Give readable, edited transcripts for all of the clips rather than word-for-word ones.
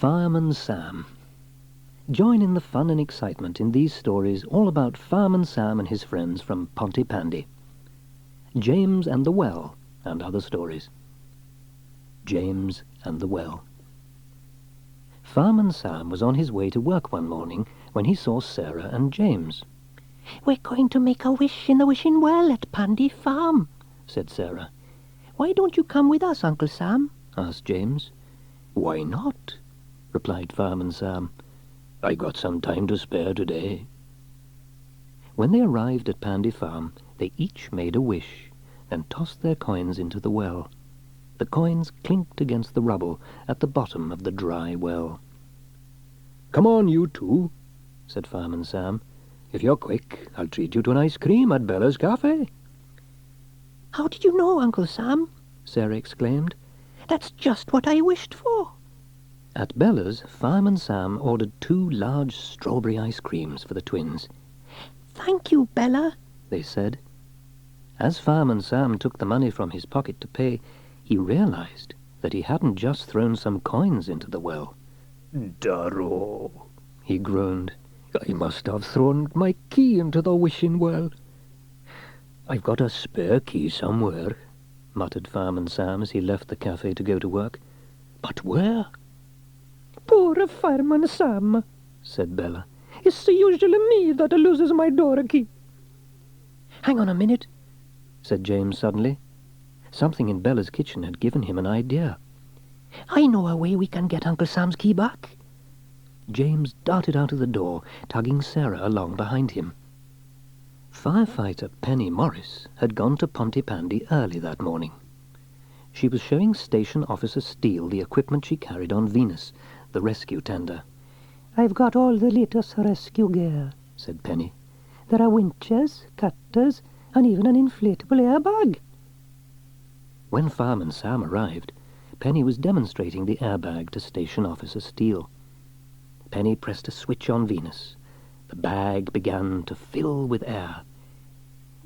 Fireman Sam. Join in the fun and excitement in these stories all about Fireman Sam and his friends from Pontypandy. James and the Well, and other stories. James and the Well. Fireman Sam was on his way to work one morning when he saw Sarah and James. "We're going to make a wish in the wishing well at Pandy Farm," said Sarah. "Why don't you come with us, Uncle Sam?" asked James. "Why not?" replied Fireman Sam. "I got some time to spare today." When they arrived at Pandy Farm, they each made a wish, then tossed their coins into the well. The coins clinked against the rubble at the bottom of the dry well. "Come on, you two," said Fireman Sam. "If you're quick, I'll treat you to an ice cream at Bella's Cafe." "How did you know, Uncle Sam?" Sarah exclaimed. "That's just what I wished for." At Bella's, Fireman Sam ordered 2 large strawberry ice creams for the twins. "Thank you, Bella," they said. As Fireman Sam took the money from his pocket to pay, he realized that he hadn't just thrown some coins into the well. "Darrow," he groaned. "I must have thrown my key into the wishing well." "I've got a spare key somewhere," muttered Fireman Sam as he left the cafe to go to work. "But where?" "Poor Fireman Sam," said Bella. "It's usually me that loses my door key." "Hang on a minute," said James suddenly. Something in Bella's kitchen had given him an idea. "I know a way we can get Uncle Sam's key back." James darted out of the door, tugging Sarah along behind him. Firefighter Penny Morris had gone to Pontypandy early that morning. She was showing Station Officer Steele the equipment she carried on Venus, the rescue tender. "I've got all the latest rescue gear," said Penny. "There are winches, cutters, and even an inflatable airbag." When Fireman Sam arrived, Penny was demonstrating the airbag to Station Officer Steele. Penny pressed a switch on Venus. The bag began to fill with air.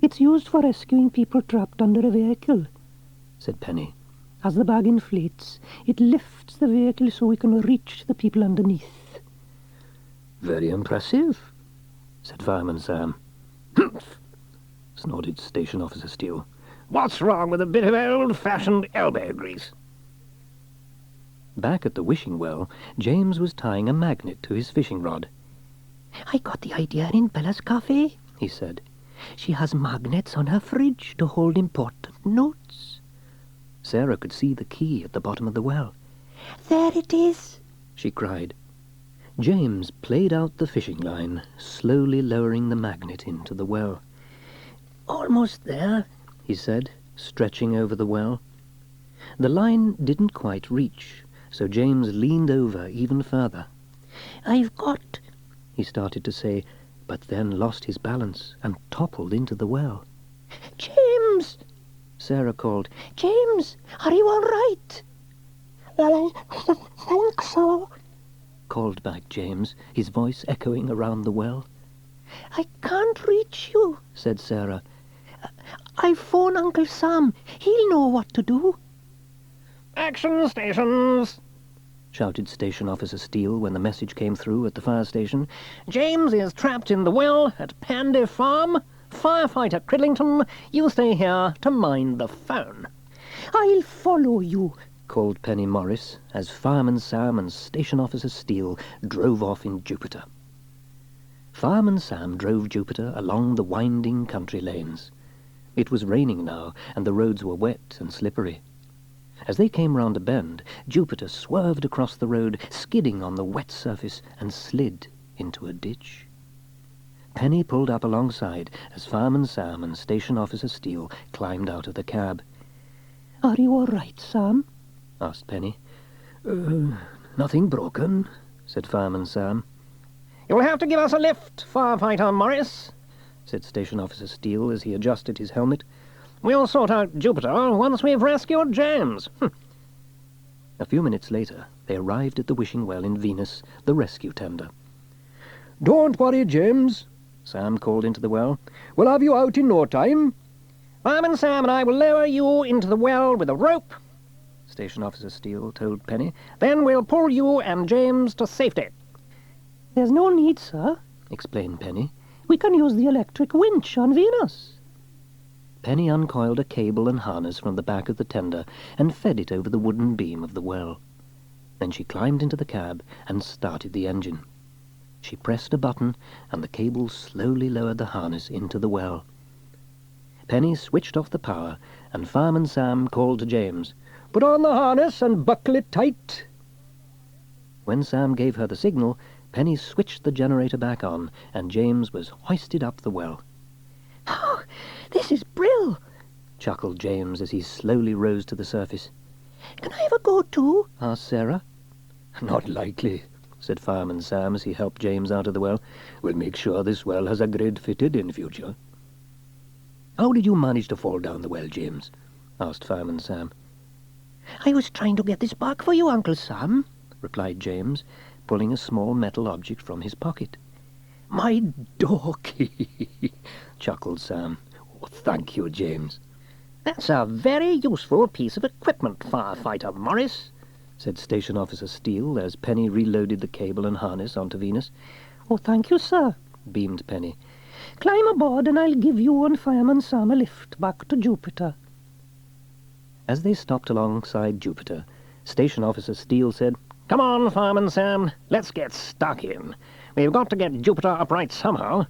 "It's used for rescuing people trapped under a vehicle," said Penny. "As the bag inflates, it lifts the vehicle so we can reach the people underneath." "Very impressive," said Fireman Sam. "Humph!" snorted Station Officer Steele. "What's wrong with a bit of old-fashioned elbow grease?" Back at the wishing well, James was tying a magnet to his fishing rod. "I got the idea in Bella's cafe," he said. "She has magnets on her fridge to hold important notes." Sarah could see the key at the bottom of the well. "There it is," she cried. James played out the fishing line, slowly lowering the magnet into the well. "Almost there," he said, stretching over the well. The line didn't quite reach, so James leaned over even further. "I've got—" he started to say, but then lost his balance and toppled into the well. "James!" Sarah called. "James, are you all right?" "I think so," called back James, his voice echoing around the well. "I can't reach you," said Sarah. "I've phoned Uncle Sam. He'll know what to do." "Action stations!" shouted Station Officer Steele when the message came through at the fire station. "James is trapped in the well at Pandy Farm. Firefighter Cridlington, you stay here to mind the phone." "I'll follow you," called Penny Morris as Fireman Sam and Station Officer Steele drove off in Jupiter. Fireman Sam drove Jupiter along the winding country lanes. It was raining now, and the roads were wet and slippery. As they came round a bend, Jupiter swerved across the road, skidding on the wet surface, and slid into a ditch. Penny pulled up alongside as Fireman Sam and Station Officer Steele climbed out of the cab. "Are you all right, Sam?" asked Penny. Nothing broken," said Fireman Sam. "You'll have to give us a lift, Firefighter Morris," said Station Officer Steele as he adjusted his helmet. "We'll sort out Jupiter once we've rescued James." A few minutes later, they arrived at the wishing well in Venus, the rescue tender. "Don't worry, James," Sam called into the well. "We'll have you out in no time." "Fireman Sam and I will lower you into the well with a rope," Station Officer Steele told Penny. Then we'll pull you and James to safety. There's no need, sir, Explained Penny. We can use the electric winch on Venus. Penny uncoiled a cable and harness from the back of the tender and fed it over the wooden beam of the well. Then she climbed into the cab and started the engine. She pressed a button, and the cable slowly lowered the harness into the well. Penny switched off the power, and Fireman Sam called to James, Put on the harness and buckle it tight. When Sam gave her the signal, Penny switched the generator back on, and James was hoisted up the well. Oh, this is brill, Chuckled James as he slowly rose to the surface. Can I have a go too? Asked Sarah. Not likely, said Fireman Sam as he helped James out of the well. We'll make sure this well has a grid fitted in future. How did you manage to fall down the well, James? Asked Fireman Sam. I was trying to get this back for you, Uncle Sam, replied James, pulling a small metal object from his pocket. My donkey, chuckled Sam. Oh, thank you, James. That's a very useful piece of equipment, Firefighter Morris, said Station Officer Steele as Penny reloaded the cable and harness onto Venus. Oh, thank you, sir, beamed Penny. Climb aboard and I'll give you and Fireman Sam a lift back to Jupiter. As they stopped alongside Jupiter, Station Officer Steele said, Come on, Fireman Sam, let's get stuck in. We've got to get Jupiter upright somehow.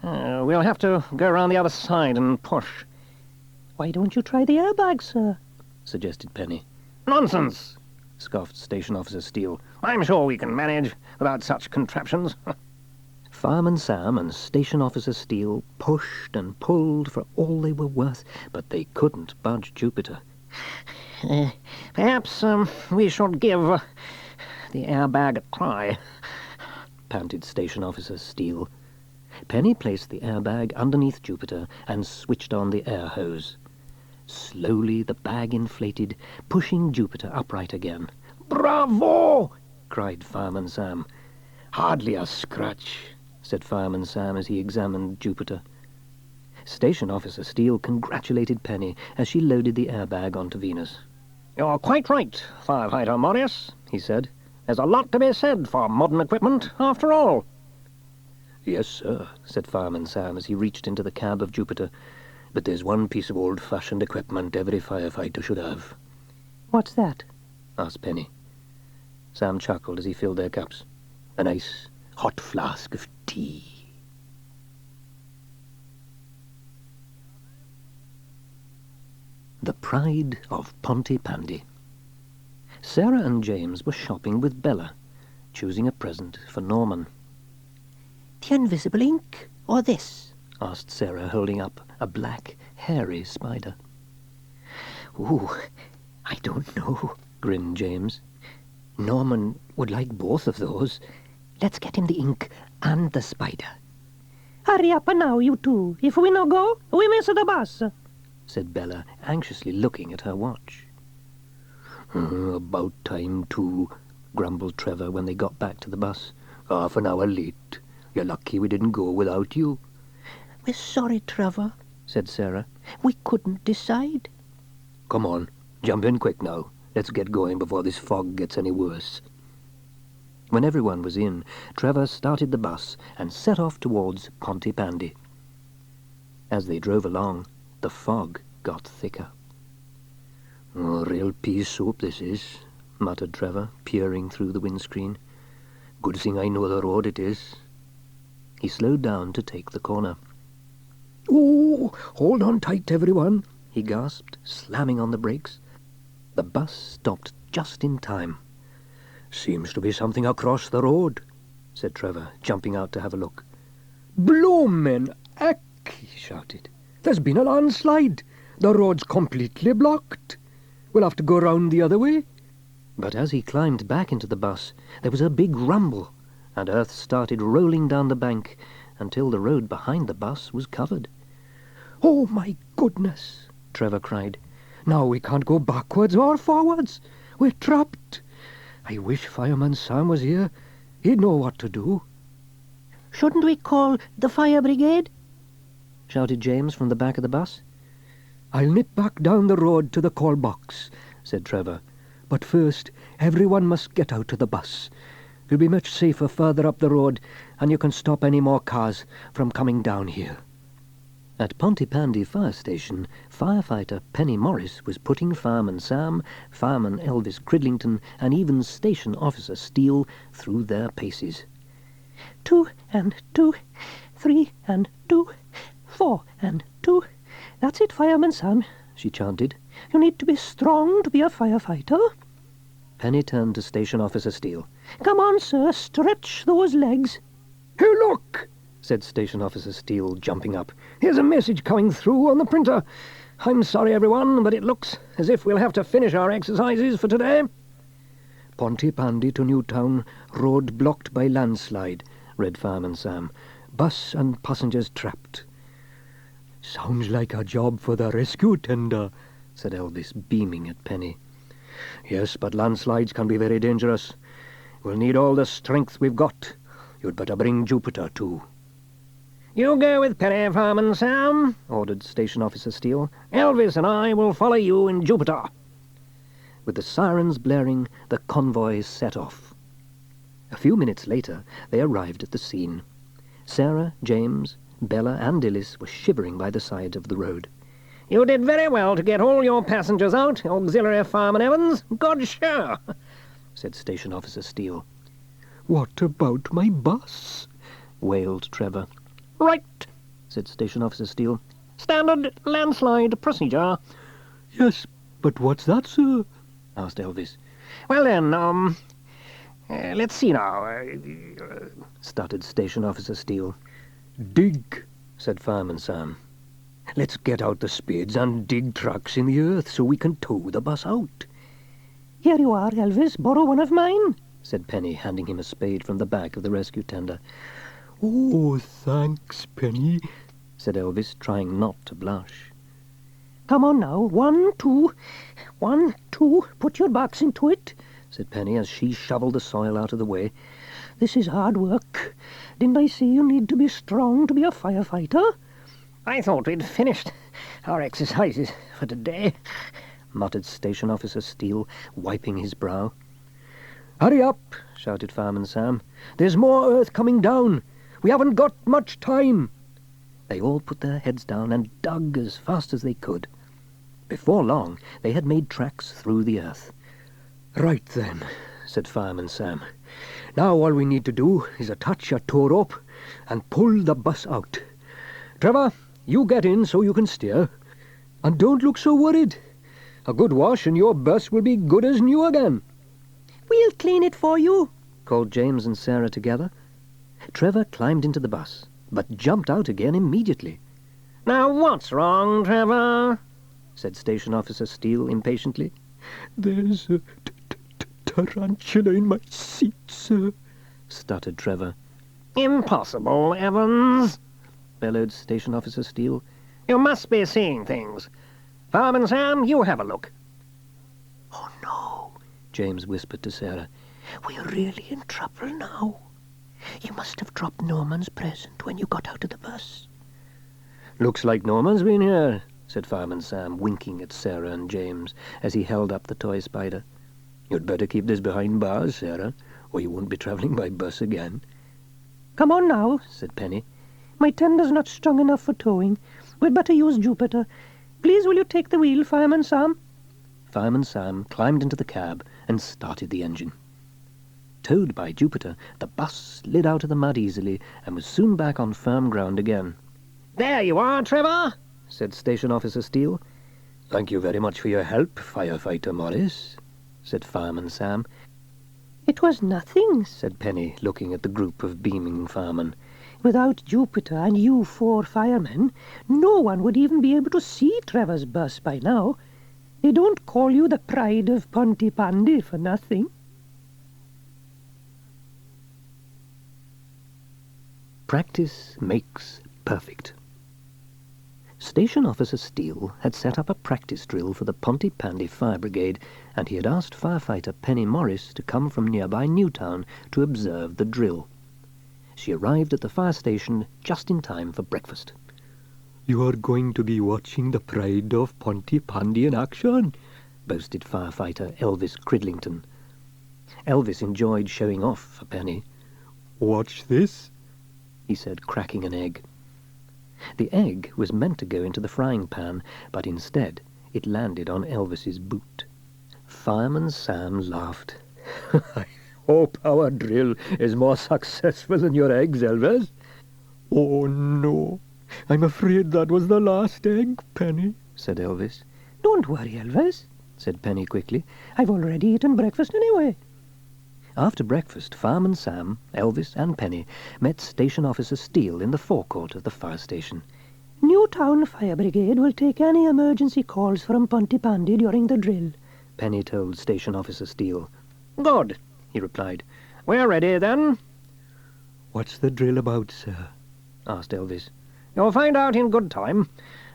We'll have to go around the other side and push. Why don't you try the airbag, sir? Suggested Penny. Nonsense, scoffed Station Officer Steele. I'm sure we can manage without such contraptions. Fireman Sam and Station Officer Steele pushed and pulled for all they were worth, but they couldn't budge Jupiter. Perhaps we should give the airbag a try, panted Station Officer Steele. Penny placed the airbag underneath Jupiter and switched on the air hose. Slowly the bag inflated, pushing Jupiter upright again. Bravo! cried Fireman Sam. Hardly a scratch, said Fireman Sam as he examined Jupiter. Station Officer Steele congratulated Penny as she loaded the airbag onto Venus. You're quite right, Firefighter Morris, he said. There's a lot to be said for modern equipment, after all. Yes, sir, said Fireman Sam as he reached into the cab of Jupiter. But there's one piece of old-fashioned equipment every firefighter should have. What's that? Asked Penny. Sam chuckled as he filled their cups. A nice hot flask of tea. The Pride of Pontypandy. Sarah and James were shopping with Bella, choosing a present for Norman. The invisible ink, or this? Asked Sarah, holding up a black, hairy spider. Ooh, I don't know, grinned James. Norman would like both of those. Let's get him the ink and the spider. Hurry up now, you two. If we no go, we miss the bus, said Bella, anxiously looking at her watch. About time, too, grumbled Trevor when they got back to the bus. Half an hour late. You're lucky we didn't go without you. We're sorry, Trevor, said Sarah. We couldn't decide. Come on, jump in quick now. Let's get going before this fog gets any worse. When everyone was in, Trevor started the bus and set off towards Pontypandy. As they drove along, the fog got thicker. Oh, real pea soup this is, muttered Trevor, peering through the windscreen. Good thing I know the road it is. He slowed down to take the corner. Oh, hold on tight, everyone, he gasped, slamming on the brakes. The bus stopped just in time. Seems to be something across the road, said Trevor, jumping out to have a look. Bloomin' heck, he shouted. There's been a landslide. The road's completely blocked. We'll have to go round the other way. But as he climbed back into the bus, there was a big rumble, and earth started rolling down the bank until the road behind the bus was covered. Oh, my goodness, Trevor cried. Now we can't go backwards or forwards. We're trapped. I wish Fireman Sam was here. He'd know what to do. Shouldn't we call the fire brigade? Shouted James from the back of the bus. I'll nip back down the road to the call box, said Trevor. But first, everyone must get out to the bus. It'll be much safer further up the road, and you can stop any more cars from coming down here." At Pontypandy Fire Station, firefighter Penny Morris was putting Fireman Sam, Fireman Elvis Cridlington, and even Station Officer Steele through their paces. 2 and 2, 3 and 2, 4 and 2. That's it, Fireman Sam, she chanted. You need to be strong to be a firefighter. Penny turned to Station Officer Steele. Come on, sir, stretch those legs. "Hey, look!" said Station Officer Steele, jumping up. "Here's a message coming through on the printer. I'm sorry, everyone, but it looks as if we'll have to finish our exercises for today." "Pontypandy to Newtown, road blocked by landslide," read Fireman Sam. "Bus and passengers trapped." "Sounds like a job for the rescue tender," said Elvis, beaming at Penny. "Yes, but landslides can be very dangerous. We'll need all the strength we've got. You'd better bring Jupiter, too." "You go with Penny, Fireman Sam," ordered Station Officer Steele. "Elvis and I will follow you in Jupiter." With the sirens blaring, the convoy set off. A few minutes later, they arrived at the scene. Sarah, James, Bella, and Dillis were shivering by the side of the road. "You did very well to get all your passengers out, Auxiliary Fireman Evans. Good show," said Station Officer Steele. "What about my bus?" wailed Trevor. "Right," said Station Officer Steele. "Standard landslide procedure." "Yes, but what's that, sir?" asked Elvis. "Well then, let's see now," stuttered Station Officer Steele. "Dig," said Fireman Sam. "Let's get out the spades and dig tracks in the earth so we can tow the bus out." Here you are, Elvis. Borrow one of mine, said Penny, handing him a spade from the back of the rescue tender. "Oh, thanks, Penny," said Elvis, trying not to blush. Come on now. 1, 2. 1, 2. Put your backs into it, said Penny as she shoveled the soil out of the way. This is hard work. Didn't I say you need to be strong to be a firefighter? "I thought we'd finished our exercises for today," muttered Station Officer Steele, wiping his brow. "Hurry up," shouted Fireman Sam. "There's more earth coming down. We haven't got much time." They all put their heads down and dug as fast as they could. Before long, they had made tracks through the earth. "Right then," said Fireman Sam. "Now all we need to do is attach a tow rope and pull the bus out. Trevor, you get in so you can steer. And don't look so worried. A good wash and your bus will be good as new again." We'll clean it for you, called James and Sarah together. Trevor climbed into the bus, but jumped out again immediately. "Now what's wrong, Trevor?" said Station Officer Steele impatiently. "There's a tarantula in my seat, sir," stuttered Trevor. "Impossible, Evans," bellowed Station Officer Steele. "You must be seeing things. Fireman Sam, you have a look." Oh, no, James whispered to Sarah. We're really in trouble now. You must have dropped Norman's present when you got out of the bus. "Looks like Norman's been here," said Fireman Sam, winking at Sarah and James as he held up the toy spider. "You'd better keep this behind bars, Sarah, or you won't be travelling by bus again." Come on now, said Penny. My tender's not strong enough for towing. We'd better use Jupiter. Please will you take the wheel, Fireman Sam? Fireman Sam climbed into the cab and started the engine. Towed by Jupiter, the bus slid out of the mud easily and was soon back on firm ground again. "There you are, Trevor," said Station Officer Steele. "Thank you very much for your help, Firefighter Morris," said Fireman Sam. It was nothing, said Penny, looking at the group of beaming firemen. Without Jupiter and you 4 firemen, no one would even be able to see Trevor's bus by now. They don't call you the Pride of Pontypandy for nothing. Practice makes perfect. Station Officer Steele had set up a practice drill for the Pontypandy Fire Brigade, and he had asked firefighter Penny Morris to come from nearby Newtown to observe the drill. She arrived at the fire station just in time for breakfast. "You are going to be watching the Pride of Pontypandy in action," boasted firefighter Elvis Cridlington. Elvis enjoyed showing off for Penny. "Watch this," he said, cracking an egg. The egg was meant to go into the frying pan, but instead it landed on Elvis's boot. Fireman Sam laughed. "I hope our drill is more successful than your eggs, Elvis." "Oh, no. I'm afraid that was the last egg, Penny," said Elvis. Don't worry, Elvis, said Penny quickly. I've already eaten breakfast anyway. After breakfast, Fireman Sam, Elvis and Penny met Station Officer Steele in the forecourt of the fire station. Newtown Fire Brigade will take any emergency calls from Pontypandy during the drill, Penny told Station Officer Steele. Good, he replied. We're ready, then. "What's the drill about, sir?" asked Elvis. You'll find out in good time.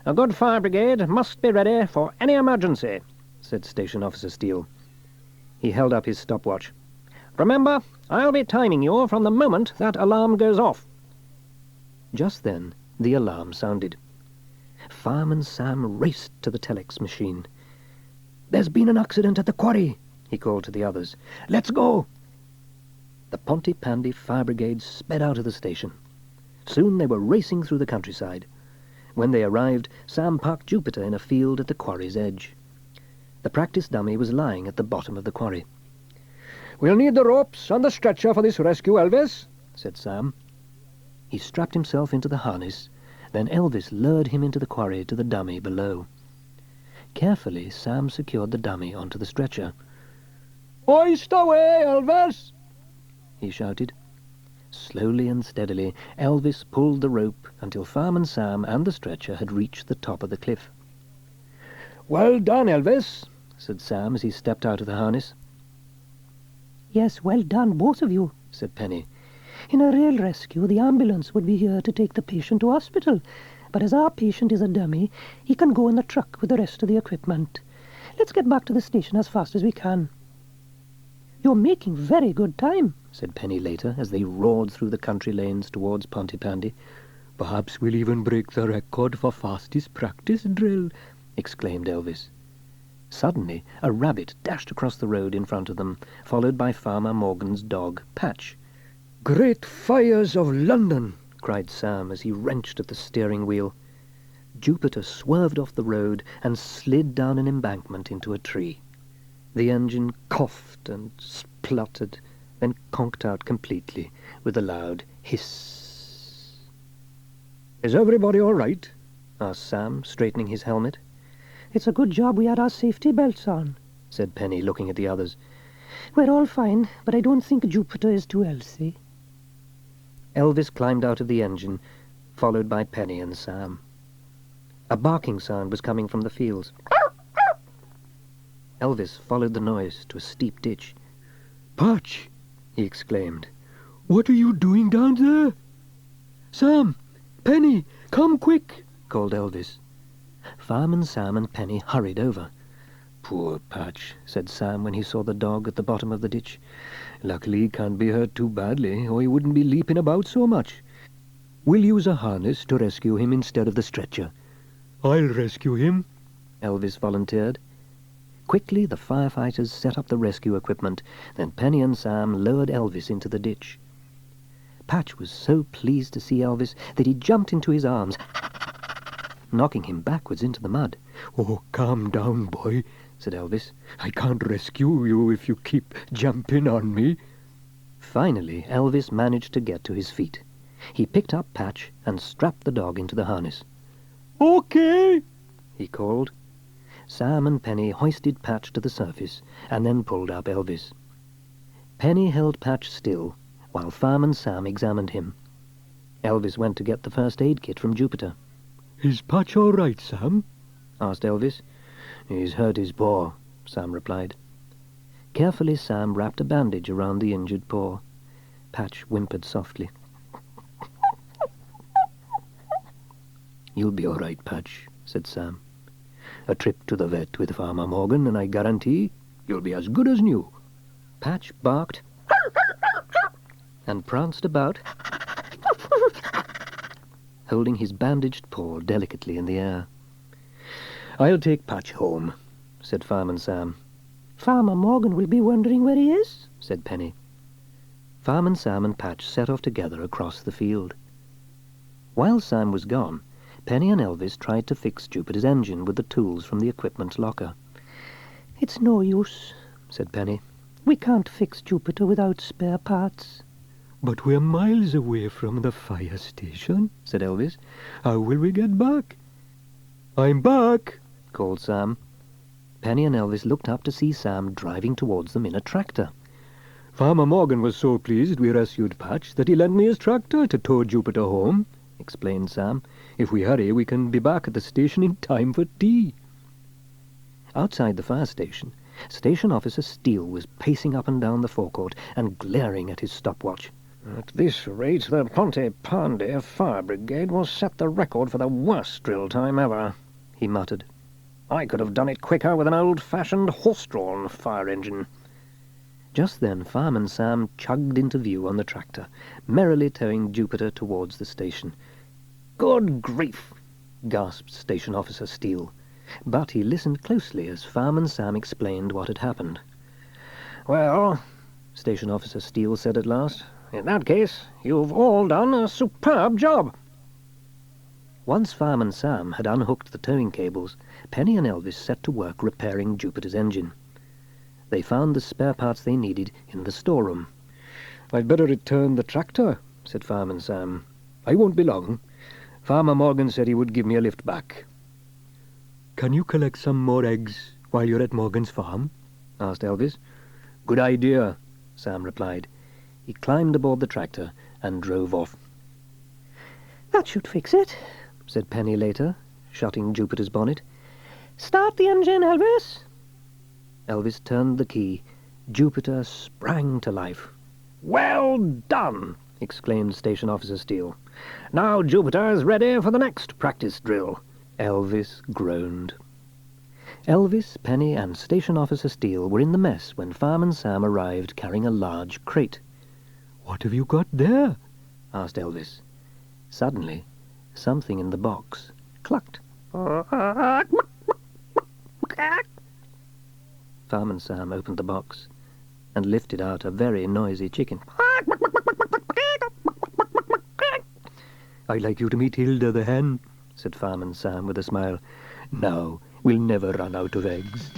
A good fire brigade must be ready for any emergency, said Station Officer Steele. He held up his stopwatch. Remember, I'll be timing you from the moment that alarm goes off. Just then, the alarm sounded. Fireman Sam raced to the telex machine. "There's been an accident at the quarry," he called to the others. "Let's go." The Pontypandy Fire Brigade sped out of the station. Soon they were racing through the countryside. When they arrived, Sam parked Jupiter in a field at the quarry's edge. The practice dummy was lying at the bottom of the quarry. "We'll need the ropes and the stretcher for this rescue, Elvis," said Sam. He strapped himself into the harness. Then Elvis lured him into the quarry to the dummy below. Carefully, Sam secured the dummy onto the stretcher. "Hoist away, Elvis!" he shouted. Slowly and steadily, Elvis pulled the rope until Fireman Sam and the stretcher had reached the top of the cliff. "Well done, Elvis," said Sam as he stepped out of the harness. Yes, well done, both of you, said Penny. In a real rescue, the ambulance would be here to take the patient to hospital. But as our patient is a dummy, he can go in the truck with the rest of the equipment. Let's get back to the station as fast as we can. You're making very good time, said Penny later, as they roared through the country lanes towards Pontypandy. "Perhaps we'll even break the record for fastest practice drill," exclaimed Elvis. Suddenly, a rabbit dashed across the road in front of them, followed by Farmer Morgan's dog, Patch. "Great fires of London!" cried Sam as he wrenched at the steering wheel. Jupiter swerved off the road and slid down an embankment into a tree. The engine coughed and spluttered, then conked out completely with a loud hiss. "Is everybody all right?" asked Sam, straightening his helmet. It's a good job we had our safety belts on, said Penny, looking at the others. We're all fine, but I don't think Jupiter is too healthy. Elvis climbed out of the engine, followed by Penny and Sam. A barking sound was coming from the fields. Elvis followed the noise to a steep ditch. "Patch!" he exclaimed. "What are you doing down there?" "Sam! Penny! Come quick!" called Elvis. Fireman Sam and Penny hurried over. "Poor Patch," said Sam when he saw the dog at the bottom of the ditch. "Luckily he can't be hurt too badly, or he wouldn't be leaping about so much. We'll use a harness to rescue him instead of the stretcher." "I'll rescue him," Elvis volunteered. Quickly the firefighters set up the rescue equipment, then Penny and Sam lowered Elvis into the ditch. Patch was so pleased to see Elvis that he jumped into his arms, knocking him backwards into the mud. "Oh, calm down, boy," said Elvis. "I can't rescue you if you keep jumping on me." Finally, Elvis managed to get to his feet. He picked up Patch and strapped the dog into the harness. "Okay," he called. Sam and Penny hoisted Patch to the surface and then pulled up Elvis. Penny held Patch still while Fireman Sam examined him. Elvis went to get the first aid kit from Jupiter. "Is Patch all right, Sam?" asked Elvis. "He's hurt his paw," Sam replied. Carefully, Sam wrapped a bandage around the injured paw. Patch whimpered softly. "You'll be all right, Patch," said Sam. "A trip to the vet with Farmer Morgan, and I guarantee you'll be as good as new." Patch barked and pranced about, holding his bandaged paw delicately in the air. "I'll take Patch home," said Fireman Sam. Farmer Morgan will be wondering where he is, said Penny. Fireman Sam and Patch set off together across the field. While Sam was gone, Penny and Elvis tried to fix Jupiter's engine with the tools from the equipment locker. It's no use, said Penny. We can't fix Jupiter without spare parts. But we're miles away from the fire station, said Elvis. How will we get back? I'm back, called Sam. Penny and Elvis looked up to see Sam driving towards them in a tractor. Farmer Morgan was so pleased we rescued Patch that he lent me his tractor to tow Jupiter home, explained Sam. If we hurry, we can be back at the station in time for tea. Outside the fire station, Station Officer Steele was pacing up and down the forecourt and glaring at his stopwatch. At this rate, the Pontypandy Fire Brigade will set the record for the worst drill time ever, he muttered. I could have done it quicker with an old-fashioned horse-drawn fire engine. Just then Fireman Sam chugged into view on the tractor, merrily towing Jupiter towards the station. "Good grief!" gasped Station Officer Steele, but he listened closely as Fireman Sam explained what had happened. "Well," Station Officer Steele said at last, "in that case, you've all done a superb job." Once Fireman Sam had unhooked the towing cables, Penny and Elvis set to work repairing Jupiter's engine. They found the spare parts they needed in the storeroom. "I'd better return the tractor," said Fireman Sam. "I won't be long. Farmer Morgan said he would give me a lift back." "Can you collect some more eggs while you're at Morgan's farm?" asked Elvis. "Good idea," Sam replied. He climbed aboard the tractor and drove off. That should fix it, said Penny later, shutting Jupiter's bonnet. Start the engine, Elvis. Elvis turned the key. Jupiter sprang to life. "Well done!" exclaimed Station Officer Steele. "Now Jupiter is ready for the next practice drill." Elvis groaned. Elvis, Penny, and Station Officer Steele were in the mess when Fireman Sam arrived carrying a large crate. "What have you got there?" asked Elvis. Suddenly, something in the box clucked. Fireman Sam opened the box and lifted out a very noisy chicken. "I'd like you to meet Hilda the hen," said Fireman Sam with a smile. "Now we'll never run out of eggs."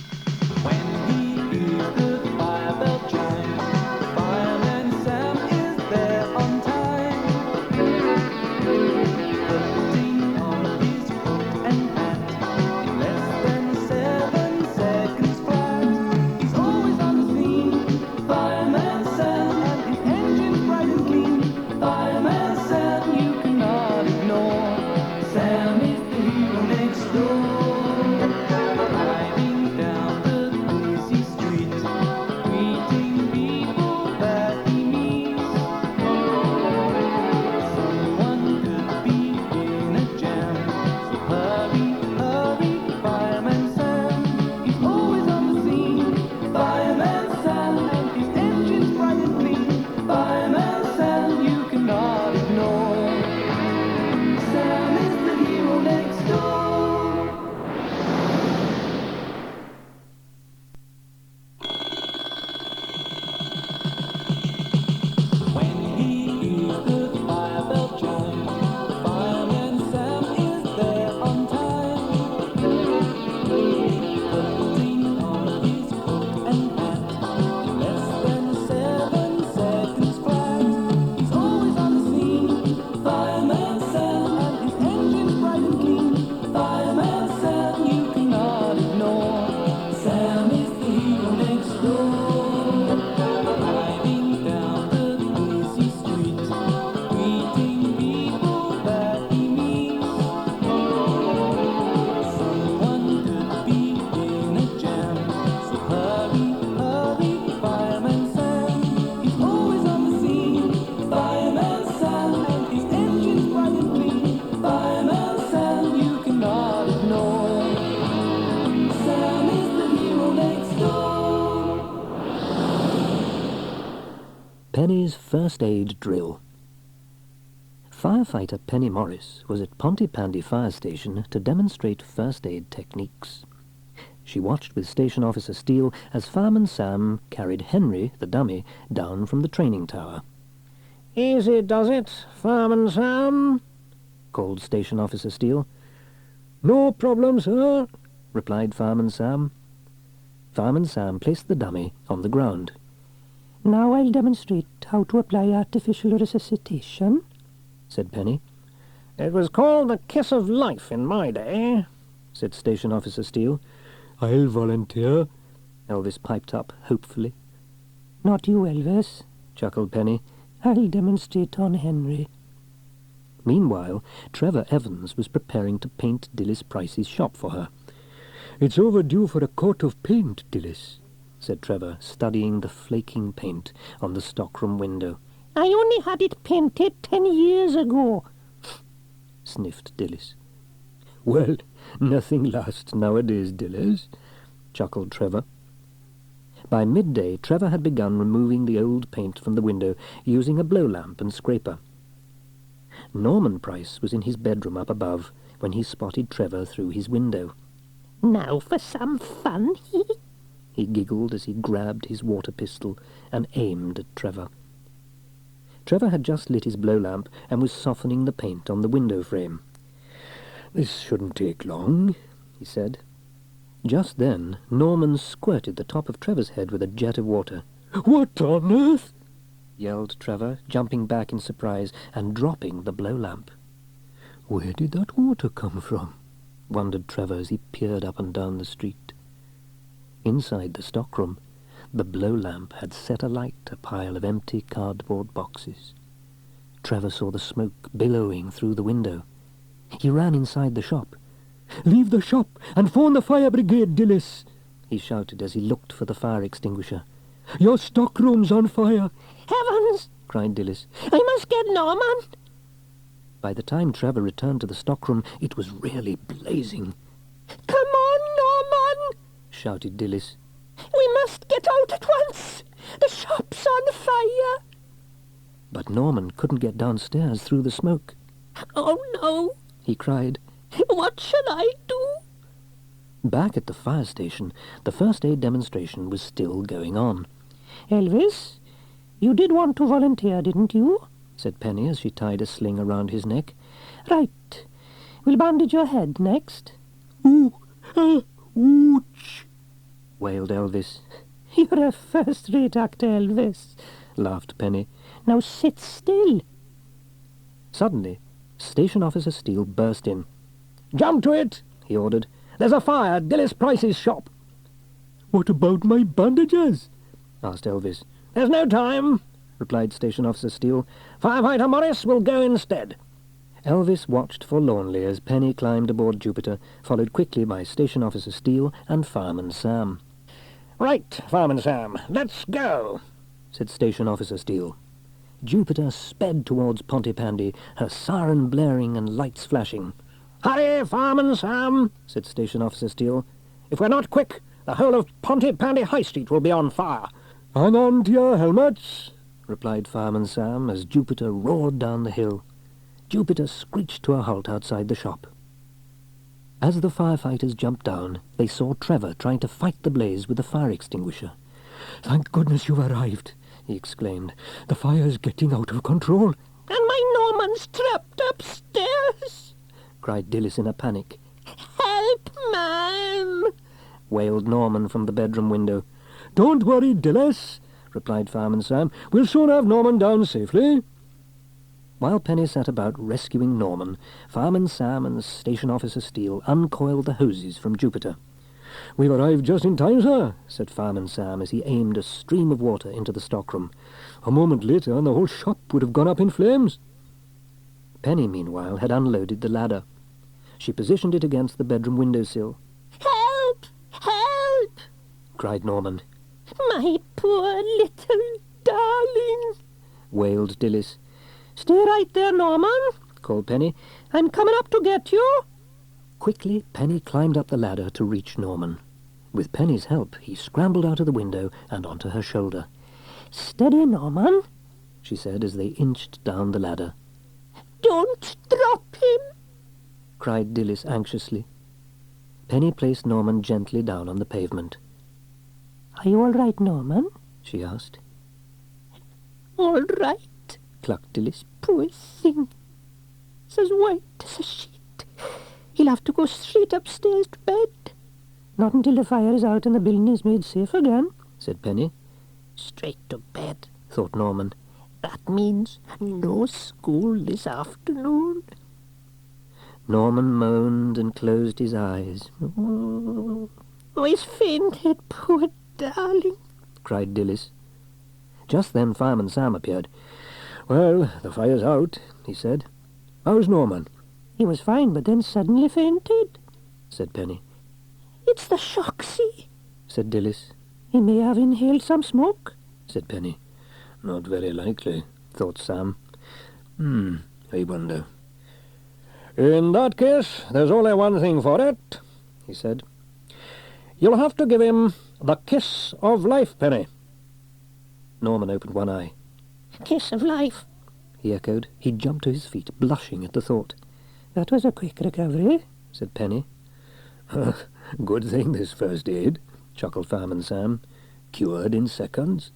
When he hears the fire bell chime, Fireman Sam is there on time. Putting on his coat and hat, in less than 7 seconds flat. He's always on the scene, Fireman Sam, and his engine's bright and clean. Fireman Sam, you cannot ignore. Sam is the hero next door. Penny's first aid drill. Firefighter Penny Morris was at Pontypandy Fire Station to demonstrate first aid techniques. She watched with Station Officer Steele as Fireman Sam carried Henry, the dummy, down from the training tower. "Easy does it, Fireman Sam," called Station Officer Steele. "No problem, sir," replied Fireman Sam. Fireman Sam placed the dummy on the ground. Now I'll demonstrate how to apply artificial resuscitation, said Penny. "It was called the kiss of life in my day," said Station Officer Steele. "I'll volunteer," Elvis piped up hopefully. Not you, Elvis, chuckled Penny. I'll demonstrate on Henry. Meanwhile, Trevor Evans was preparing to paint Dilys Price's shop for her. "It's overdue for a coat of paint, Dilys," said Trevor, studying the flaking paint on the stockroom window. I only had it painted 10 years ago, sniffed Dilys. "Well, nothing lasts nowadays, Dilys," chuckled Trevor. By midday, Trevor had begun removing the old paint from the window using a blow lamp and scraper. Norman Price was in his bedroom up above when he spotted Trevor through his window. Now for some fun, he giggled as he grabbed his water pistol and aimed at Trevor. Trevor had just lit his blow lamp and was softening the paint on the window frame. "This shouldn't take long," he said. Just then, Norman squirted the top of Trevor's head with a jet of water. "What on earth?" yelled Trevor, jumping back in surprise and dropping the blow lamp. "Where did that water come from?" wondered Trevor as he peered up and down the street. Inside the stockroom, the blow lamp had set alight a pile of empty cardboard boxes. Trevor saw the smoke billowing through the window. He ran inside the shop. "Leave the shop and phone the fire brigade, Dilys," he shouted as he looked for the fire extinguisher. "Your stockroom's on fire." Heavens! cried Dilys. I must get Norman. By the time Trevor returned to the stockroom, it was really blazing. Come on, Norman, shouted Dilys. We must get out at once. The shop's on fire. But Norman couldn't get downstairs through the smoke. Oh, no, he cried. What shall I do? Back at the fire station, the first aid demonstration was still going on. Elvis, you did want to volunteer, didn't you? said Penny as she tied a sling around his neck. Right. We'll bandage your head next. Ouch, wailed Elvis. You're a first-rate actor, Elvis, laughed Penny. Now sit still. Suddenly, Station Officer Steele burst in. "Jump to it," he ordered. "There's a fire at Dilys Price's shop." "What about my bandages?" asked Elvis. "There's no time," replied Station Officer Steele. "Firefighter Morris will go instead." Elvis watched forlornly as Penny climbed aboard Jupiter, followed quickly by Station Officer Steele and Fireman Sam. "Right, Fireman Sam, let's go," said Station Officer Steele. Jupiter sped towards Pontypandy, her siren blaring and lights flashing. "Hurry, Fireman Sam," said Station Officer Steele. "If we're not quick, the whole of Pontypandy High Street will be on fire." "Hang on to your helmets," replied Fireman Sam as Jupiter roared down the hill. Jupiter screeched to a halt outside the shop. As the firefighters jumped down, they saw Trevor trying to fight the blaze with a fire extinguisher. "Thank goodness you've arrived," he exclaimed. "The fire's getting out of control." "And my Norman's trapped upstairs," cried Dilys in a panic. "Help, ma'am," wailed Norman from the bedroom window. "Don't worry, Dilys," replied Fireman Sam. "We'll soon have Norman down safely." While Penny sat about rescuing Norman, Fireman Sam and Station Officer Steele uncoiled the hoses from Jupiter. "We've arrived just in time, sir," said Fireman Sam as he aimed a stream of water into the stockroom. "A moment later and the whole shop would have gone up in flames." Penny, meanwhile, had unloaded the ladder. She positioned it against the bedroom windowsill. "Help! Help!" cried Norman. "My poor little darling!" wailed Dilys. "Stay right there, Norman," called Penny. "I'm coming up to get you." Quickly, Penny climbed up the ladder to reach Norman. With Penny's help, he scrambled out of the window and onto her shoulder. "Steady, Norman," she said as they inched down the ladder. "Don't drop him." cried Dilys anxiously. Penny placed Norman gently down on the pavement. "Are you all right, Norman?" she asked. "All right," clucked Dilys. "Poor thing. It's as white as a sheet. He'll have to go straight upstairs to bed." "Not until the fire is out and the building is made safe again," said Penny. "Straight to bed," thought Norman. "That means no school this afternoon." Norman moaned and closed his eyes. "Oh, he's fainted, poor darling," cried Dilys. Just then Fireman Sam appeared. "Well, the fire's out," he said. "How's Norman?" "He was fine, but then suddenly fainted," said Penny. "It's the shock, see?" said Dilys. "He may have inhaled some smoke," said Penny. "Not very likely," thought Sam. I wonder. "In that case, there's only one thing for it," he said. "You'll have to give him the kiss of life, Penny." Norman opened one eye. "Kiss of life," he echoed. He jumped to his feet, blushing at the thought. "That was a quick recovery," said Penny. "Good thing this first aid," chuckled Fireman Sam. "Cured in seconds."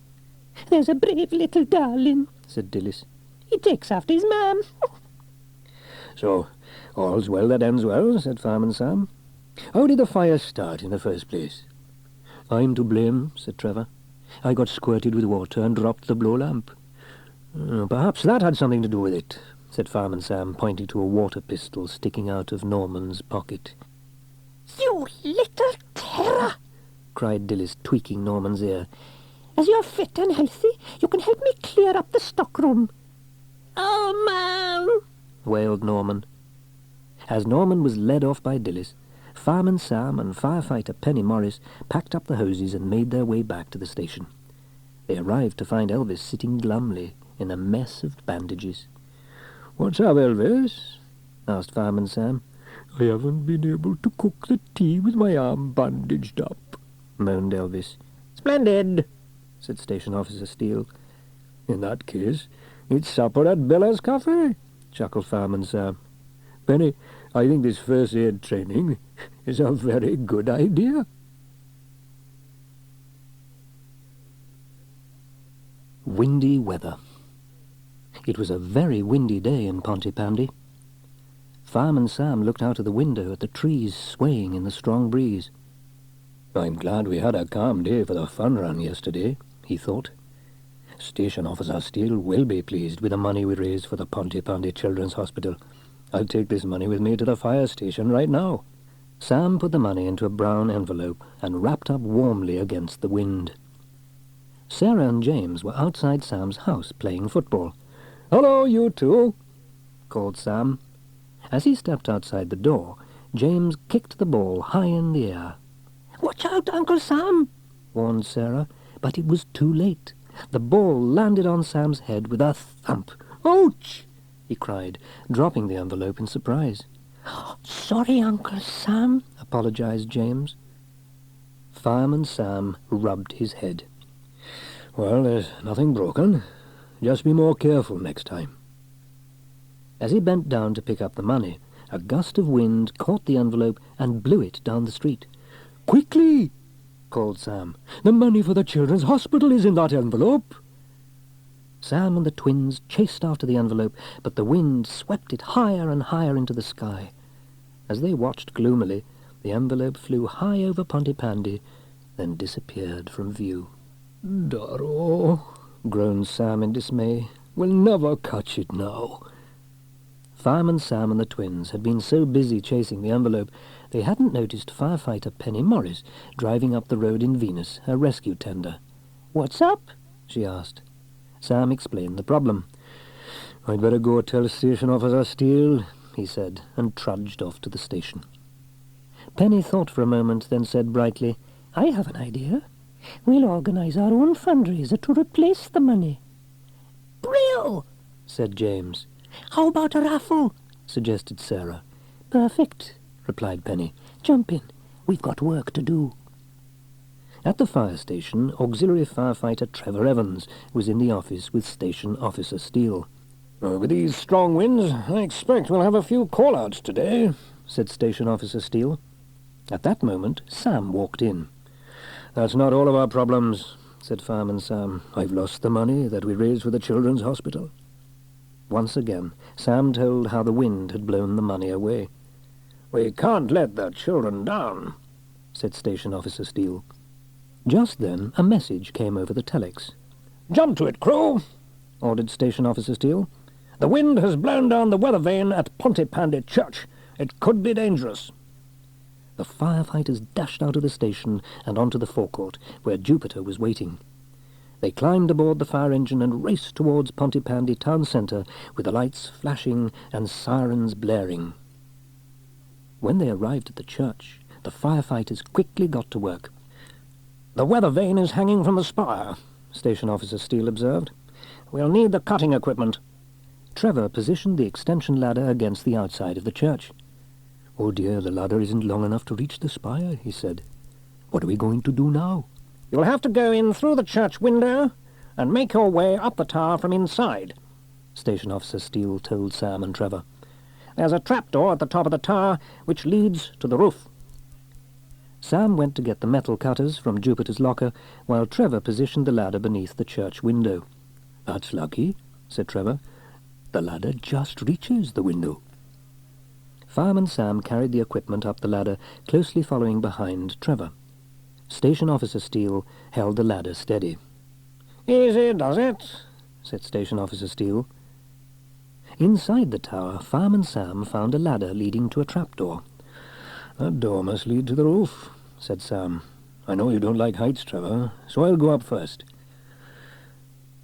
"There's a brave little darling," said Dilys. "He takes after his mam." "So, all's well that ends well," said Fireman Sam. "How did the fire start in the first place?" "I'm to blame," said Trevor. "I got squirted with water and dropped the blow lamp." "Perhaps that had something to do with it," said Fireman Sam, pointing to a water pistol sticking out of Norman's pocket. "You little terror!" cried Dilys, tweaking Norman's ear. "As you're fit and healthy, you can help me clear up the stockroom." "Oh, Mam!" wailed Norman. As Norman was led off by Dilys, Fireman Sam and firefighter Penny Morris packed up the hoses and made their way back to the station. They arrived to find Elvis sitting glumly in a mess of bandages. "What's up, Elvis?" asked Fireman Sam. "I haven't been able to cook the tea with my arm bandaged up," moaned Elvis. "Splendid," said Station Officer Steele. "In that case, it's supper at Bella's Cafe," chuckled Fireman Sam. "Penny, I think this first aid training is a very good idea." Windy weather. It was a very windy day in Pontypandy. Fireman Sam looked out of the window at the trees swaying in the strong breeze. "I'm glad we had a calm day for the fun run yesterday," he thought. "Station Officer Steele will be pleased with the money we raised for the Pontypandy Children's Hospital. I'll take this money with me to the fire station right now." Sam put the money into a brown envelope and wrapped up warmly against the wind. Sarah and James were outside Sam's house playing football. "Hello, you two," called Sam. As he stepped outside the door, James kicked the ball high in the air. "Watch out, Uncle Sam," warned Sarah, but it was too late. The ball landed on Sam's head with a thump. "Ouch!" he cried, dropping the envelope in surprise. "Sorry, Uncle Sam," apologized James. Fireman Sam rubbed his head. "Well, there's nothing broken. Just be more careful next time." As he bent down to pick up the money, a gust of wind caught the envelope and blew it down the street. "Quickly!" called Sam. "The money for the children's hospital is in that envelope." Sam and the twins chased after the envelope, but the wind swept it higher and higher into the sky. As they watched gloomily, the envelope flew high over Pontypandy, then disappeared from view. "Darrow," groaned Sam in dismay. "We'll never catch it now." Fireman Sam and the twins had been so busy chasing the envelope, they hadn't noticed firefighter Penny Morris driving up the road in Venus, her rescue tender. "What's up?" she asked. Sam explained the problem. "I'd better go tell Station Officer Steele," he said, and trudged off to the station. Penny thought for a moment, then said brightly, "I have an idea. We'll organize our own fundraiser to replace the money." "Brill!" said James. "How about a raffle?" suggested Sarah. "Perfect," replied Penny. "Jump in. We've got work to do." At the fire station, auxiliary firefighter Trevor Evans was in the office with Station Officer Steele. "With these strong winds, I expect we'll have a few call-outs today," said Station Officer Steele. At that moment, Sam walked in. "That's not all of our problems," said Fireman Sam. "I've lost the money that we raised for the children's hospital." Once again, Sam told how the wind had blown the money away. "We can't let the children down," said Station Officer Steele. Just then, a message came over the telex. "Jump to it, crew," ordered Station Officer Steele. "The wind has blown down the weather vane at Pontypandy Church. It could be dangerous." The firefighters dashed out of the station and onto the forecourt, where Jupiter was waiting. They climbed aboard the fire engine and raced towards Pontypandy town centre, with the lights flashing and sirens blaring. When they arrived at the church, the firefighters quickly got to work. "The weather vane is hanging from the spire," Station Officer Steele observed. "We'll need the cutting equipment." Trevor positioned the extension ladder against the outside of the church. "Oh dear, the ladder isn't long enough to reach the spire," he said. "What are we going to do now?" "You'll have to go in through the church window and make your way up the tower from inside," Station Officer Steele told Sam and Trevor. "There's a trapdoor at the top of the tower which leads to the roof." Sam went to get the metal cutters from Jupiter's locker, while Trevor positioned the ladder beneath the church window. "That's lucky," said Trevor. "The ladder just reaches the window." Fireman Sam carried the equipment up the ladder, closely following behind Trevor. Station Officer Steele held the ladder steady. "Easy does it," said Station Officer Steele. Inside the tower, Fireman Sam found a ladder leading to a trapdoor. "That door must lead to the roof," said Sam. "I know you don't like heights, Trevor, so I'll go up first."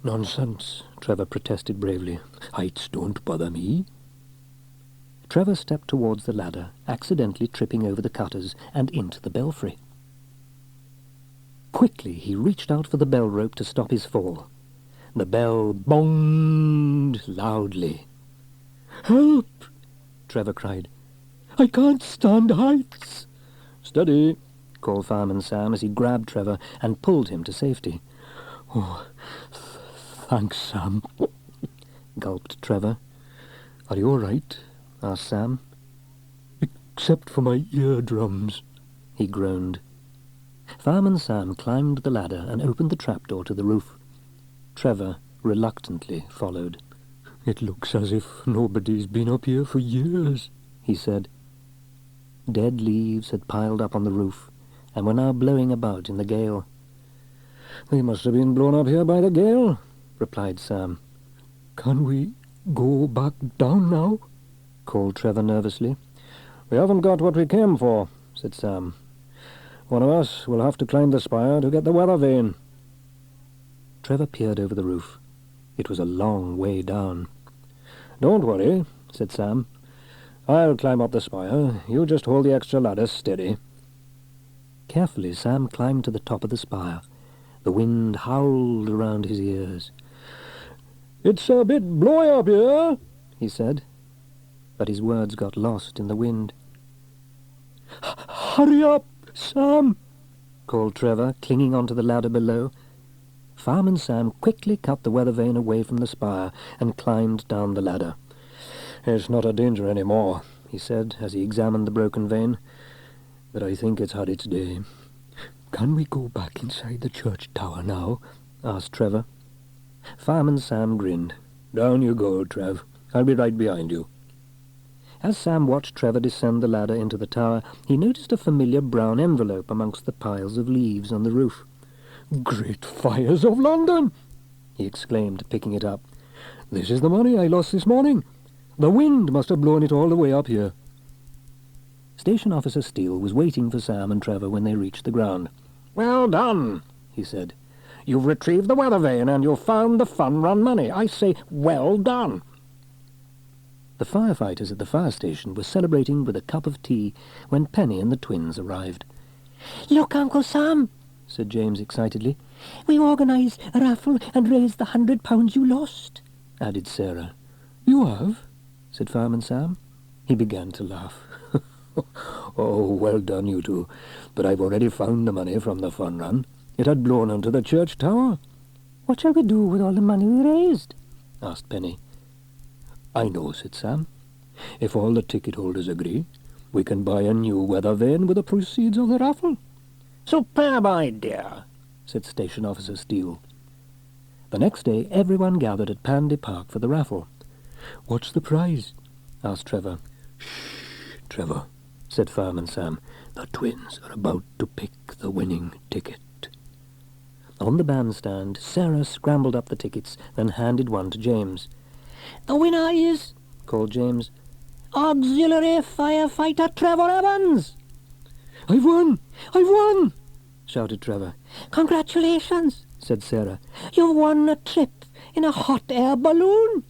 "Nonsense," Trevor protested bravely. "Heights don't bother me." Trevor stepped towards the ladder, accidentally tripping over the cutters and into the belfry. Quickly he reached out for the bell rope to stop his fall. The bell bonged loudly. "Help!" Trevor cried. "I can't stand heights." "Steady," called Fireman Sam as he grabbed Trevor and pulled him to safety. "Oh, thanks, Sam," gulped Trevor. "Are you all right?" asked Sam. "Except for my eardrums," he groaned. Fireman Sam climbed the ladder and opened the trapdoor to the roof. Trevor reluctantly followed. "It looks as if nobody's been up here for years," he said. Dead leaves had piled up on the roof and were now blowing about in the gale. "They must have been blown up here by the gale," replied Sam. "Can we go back down now?" called Trevor nervously. "We haven't got what we came for," said Sam. "One of us will have to climb the spire to get the weather vane." Trevor peered over the roof. It was a long way down. "Don't worry," said Sam. "I'll climb up the spire. You just hold the extra ladder steady." Carefully, Sam climbed to the top of the spire. The wind howled around his ears. "It's a bit blowy up here," he said, but his words got lost in the wind. "Hurry up, Sam!" called Trevor, clinging onto the ladder below. Fireman Sam quickly cut the weather vane away from the spire and climbed down the ladder. "It's not a danger any more," he said as he examined the broken vane, "but I think it's had its day." "Can we go back inside the church tower now?" asked Trevor. Fireman Sam grinned. "Down you go, Trev. I'll be right behind you." As Sam watched Trevor descend the ladder into the tower, he noticed a familiar brown envelope amongst the piles of leaves on the roof. "Great fires of London!" he exclaimed, picking it up. "This is the money I lost this morning. The wind must have blown it all the way up here." Station Officer Steele was waiting for Sam and Trevor when they reached the ground. "Well done," he said. "You've retrieved the weather vane and you've found the fun-run money. I say, well done." The firefighters at the fire station were celebrating with a cup of tea when Penny and the twins arrived. "Look, Uncle Sam," said James excitedly. "We organised a raffle and raised the £100 you lost," added Sarah. "You have?" said Fireman Sam. He began to laugh. "Oh, well done, you two. But I've already found the money from the fun run. It had blown onto the church tower." "What shall we do with all the money we raised?" asked Penny. "I know," said Sam. "If all the ticket holders agree, We can buy a new weather vane with the proceeds of the raffle. Superb idea, said Station Officer Steele. The next day everyone gathered at Pandy Park for the raffle. What's the prize? asked Trevor. Shh, Trevor, said Fireman Sam. The twins are about to pick the winning ticket. On the bandstand, Sarah scrambled up the tickets, then handed one to James. The winner is, called James, Auxiliary Firefighter Trevor Evans. I've won! I've won! shouted Trevor. Congratulations, said Sarah. You've won a trip in a hot air balloon.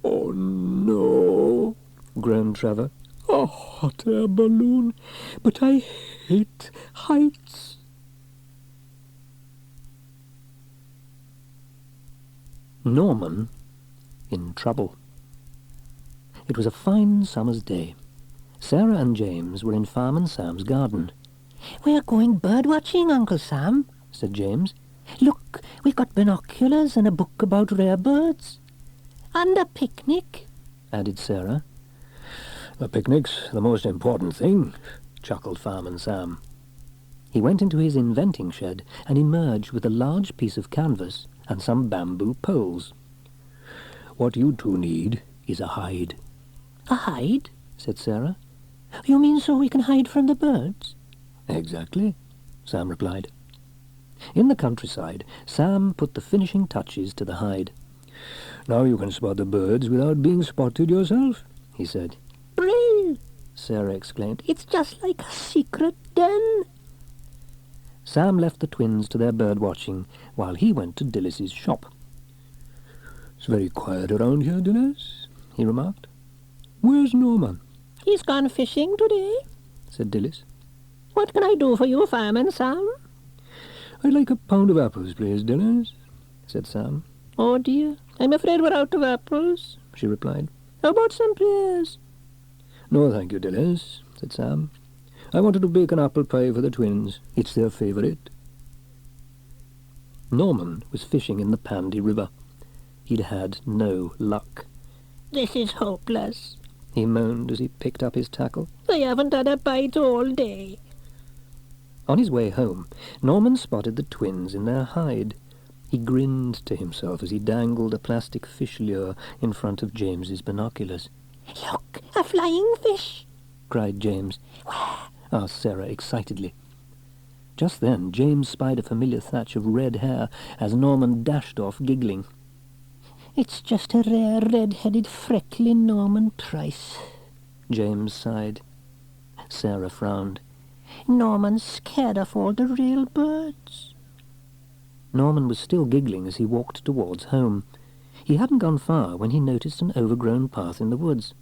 Oh, no, groaned Trevor. A hot air balloon. But I hate heights. Norman in trouble. It was a fine summer's day. Sarah and James were in Fireman Sam's garden. We're going bird-watching, Uncle Sam, said James. Look, we've got binoculars and a book about rare birds. And a picnic, added Sarah. A picnic's the most important thing, chuckled Fireman Sam. He went into his inventing shed and emerged with a large piece of canvas and some bamboo poles. What you two need is a hide. A hide? said Sarah. You mean so we can hide from the birds? Exactly, Sam replied. In the countryside, Sam put the finishing touches to the hide. Now you can spot the birds without being spotted yourself, he said. Brill! Sarah exclaimed. It's just like a secret den. Sam left the twins to their bird watching while he went to Dillis's shop. It's very quiet around here, Dillis, he remarked. Where's Norman? He's gone fishing today, said Dillis. What can I do for you, Fireman Sam? I'd like a pound of apples, please, Dillis, said Sam. Oh dear, I'm afraid we're out of apples, she replied. How about some pears? No, thank you, Dillis, said Sam. I wanted to bake an apple pie for the twins. It's their favourite. Norman was fishing in the Pandy River. He'd had no luck. This is hopeless, he moaned as he picked up his tackle. I haven't had a bite all day. On his way home, Norman spotted the twins in their hide. He grinned to himself as he dangled a plastic fish lure in front of James's binoculars. Look, a flying fish, cried James. Where? asked Sarah excitedly. Just then James spied a familiar thatch of red hair as Norman dashed off giggling. It's just a rare red-headed freckly Norman Price, James sighed. Sarah frowned. Norman's scared of all the real birds. Norman was still giggling as he walked towards home. He hadn't gone far when he noticed an overgrown path in the woods.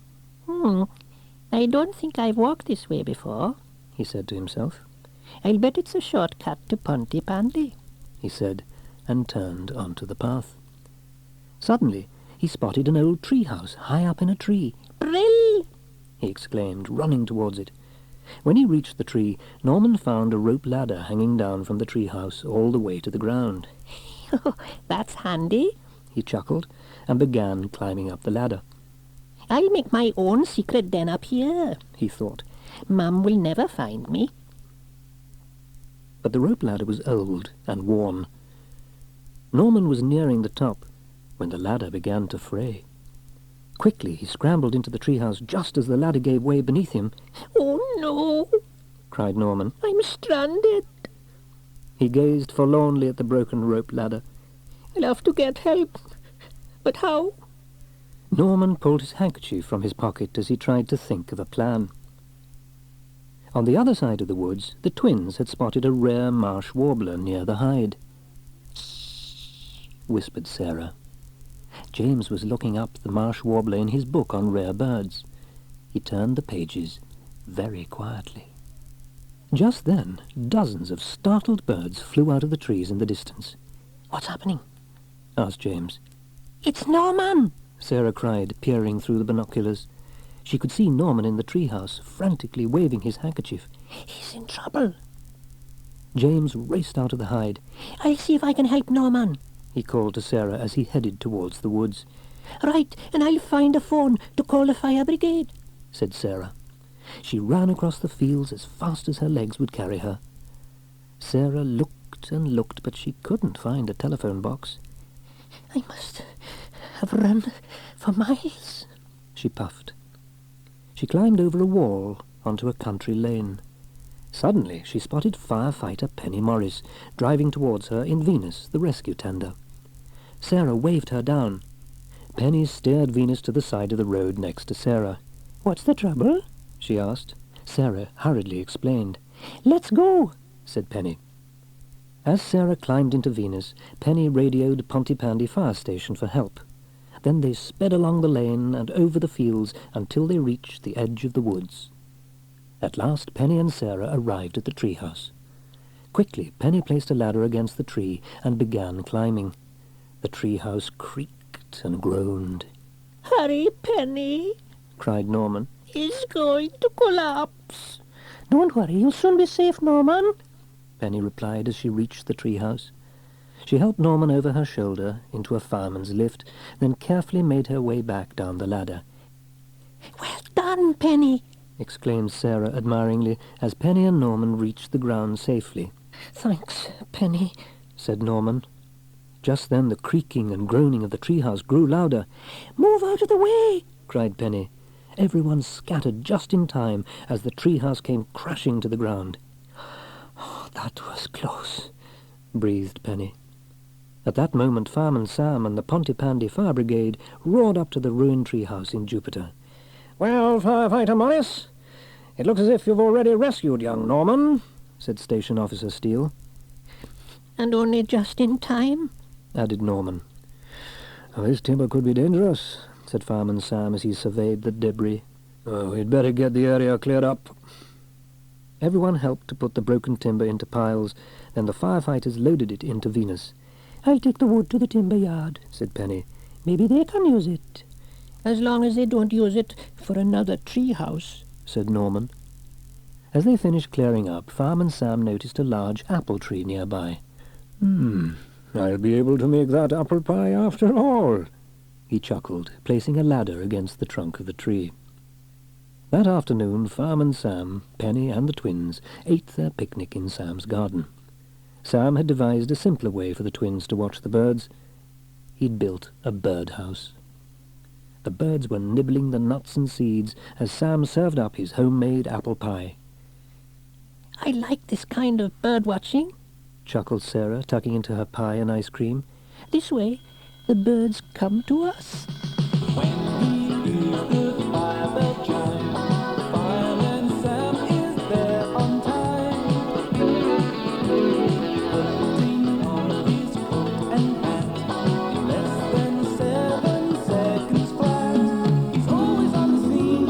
I don't think I've walked this way before, he said to himself. I'll bet it's a shortcut to Pontypandy, he said, and turned onto the path. Suddenly he spotted an old tree house high up in a tree. Brill! he exclaimed, running towards it. When he reached the tree, Norman found a rope ladder hanging down from the tree house all the way to the ground. That's handy, he chuckled, and began climbing up the ladder. I'll make my own secret den up here, he thought. Mum will never find me. But the rope ladder was old and worn. Norman was nearing the top when the ladder began to fray. Quickly he scrambled into the treehouse just as the ladder gave way beneath him. Oh no, cried Norman. I'm stranded. He gazed forlornly at the broken rope ladder. I'll have to get help. But how? Norman pulled his handkerchief from his pocket as he tried to think of a plan. On the other side of the woods, the twins had spotted a rare marsh warbler near the hide. "Shh," whispered Sarah. James was looking up the marsh warbler in his book on rare birds. He turned the pages very quietly. Just then, dozens of startled birds flew out of the trees in the distance. What's happening? asked James. It's Norman! Sarah cried, peering through the binoculars. She could see Norman in the treehouse, frantically waving his handkerchief. He's in trouble. James raced out of the hide. I'll see if I can help Norman, he called to Sarah as he headed towards the woods. Right, and I'll find a phone to call the fire brigade, said Sarah. She ran across the fields as fast as her legs would carry her. Sarah looked and looked, but she couldn't find a telephone box. I must have run for miles, she puffed. She climbed over a wall onto a country lane. Suddenly she spotted firefighter Penny Morris driving towards her in Venus, the rescue tender. Sarah waved her down. Penny steered Venus to the side of the road next to Sarah. What's the trouble? She asked. Sarah hurriedly explained. Let's go, said Penny. As Sarah climbed into Venus, Penny radioed Pontypandy fire station for help. Then they sped along the lane and over the fields until they reached the edge of the woods. At last Penny and Sarah arrived at the treehouse. Quickly, Penny placed a ladder against the tree and began climbing. The treehouse creaked and groaned. Hurry, Penny, cried Norman. It's going to collapse. Don't worry, you'll soon be safe, Norman, Penny replied as she reached the treehouse. She helped Norman over her shoulder into a fireman's lift, then carefully made her way back down the ladder. Well done, Penny, exclaimed Sarah admiringly as Penny and Norman reached the ground safely. Thanks, Penny, said Norman. Just then the creaking and groaning of the treehouse grew louder. Move out of the way, cried Penny. Everyone scattered just in time as the treehouse came crashing to the ground. Oh, that was close, breathed Penny. At that moment Fireman Sam and the Pontypandy Fire Brigade roared up to the ruined treehouse in Jupiter. Well, Firefighter Morris, it looks as if you've already rescued young Norman, said Station Officer Steele. And only just in time, added Norman. Oh, this timber could be dangerous, said Fireman Sam as he surveyed the debris. Oh, we'd better get the area cleared up. Everyone helped to put the broken timber into piles, then the firefighters loaded it into Venus. I'll take the wood to the timber yard, said Penny. Maybe they can use it. As long as they don't use it for another treehouse, said Norman. As they finished clearing up, Fireman Sam noticed a large apple tree nearby. I'll be able to make that apple pie after all, he chuckled, placing a ladder against the trunk of the tree. That afternoon, Fireman Sam, Penny and the twins ate their picnic in Sam's garden. Sam had devised a simpler way for the twins to watch the birds. He'd built a birdhouse. The birds were nibbling the nuts and seeds as Sam served up his homemade apple pie. I like this kind of bird watching, chuckled Sarah, tucking into her pie and ice cream. This way, the birds come to us. When he hears the fire bell chime, Fireman Sam is there on time. Putting on his coat and hat, in less than 7 seconds flat. He's always on the scene,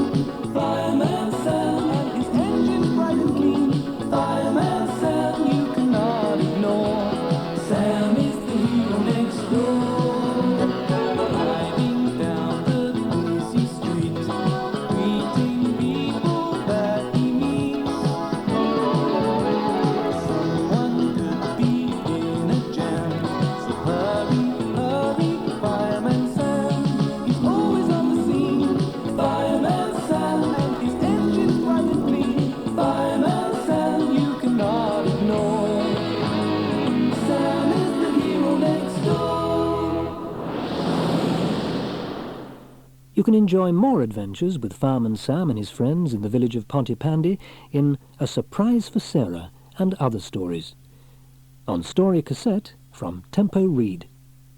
Fireman Sam, and his engine's bright and clean. Fireman Sam, you cannot ignore. Sam is the hero next door. You can enjoy more adventures with Fireman Sam and his friends in the village of Pontypandy in A Surprise for Sarah and Other Stories on Story Cassette from Tempo Read.